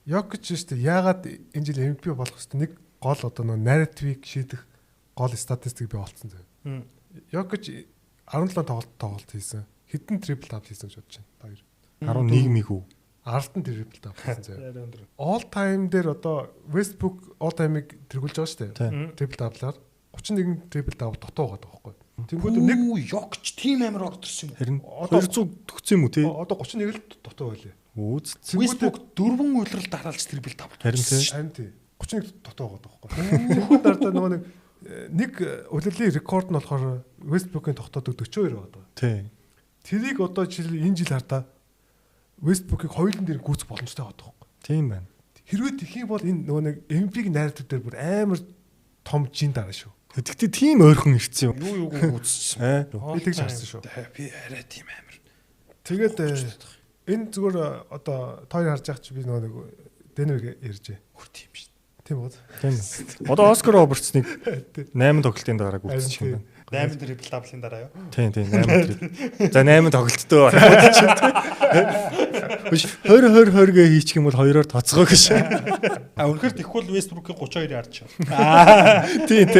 Йокич шүү дээ. Яагаад энэ жил MVP болох хэвээр нэг гол одоо нэг нарративыг шийдэх гол статистик би олцсон зав. Йокич 17 тоглолт хийсэн. Хэдэн трипл дабл хийсэн гэж бодож байна. 11 миг үү? 10 трипл дабл хийсэн зав. All time дээр одоо Westbrook all time-ыг тэргүүлж байгаа шүү дээ. Трипл даблаар 31 трипл дабл дутуу байгаа байхгүй. Тэнгүүд нэг Йокич тим амар ордорсон юм. Харин 200 төгсөн юм уу те? Одоо 31 л дутуу байлээ. Westbrook 4 үйлрэл дараалж трипл дабл. Харин тий. 31 дутуу байгаа байхгүй. Тэнгүүд дараа нөгөө нэг үлрэлийн рекорд нь болохоор Westbrook-ийн тогтоодог 42 байгаа. Тий. Тэрийг одоо энэ жил хардаа Westbrook-ийг хоёулын дээр гүйцэх боломжтой байгаа байхгүй. Тийм байна. Хэрвээ тэх юм бол энэ нөгөө нэг MVP-ийн нарратив дээр бүр амар том жин дараа шүү. Тэгтээ тийм ойрхон ирсэн юм. Юу үзсэн. Би тэгж харсан шүү. Би арай тийм амар. Тэгээд энэ зүгээр одоо тоор харж байгаа чи би нөгөө нэг Денвер ярьж. Хөр тийм шүү. Тийм үү? Тийм. Одоо Оскар Робертсныг 8 тоглолтын дараа гүйцэтгэж юм байна. 8 трипл даблын дараа юу? Тийм 8. За 8 тоглолттой20 гээ хийчих юм бол 2-оор тоцгоо гэж. Үнэхээр тэгвэл Westbrook-ийн 32 ярд ч. Тийм.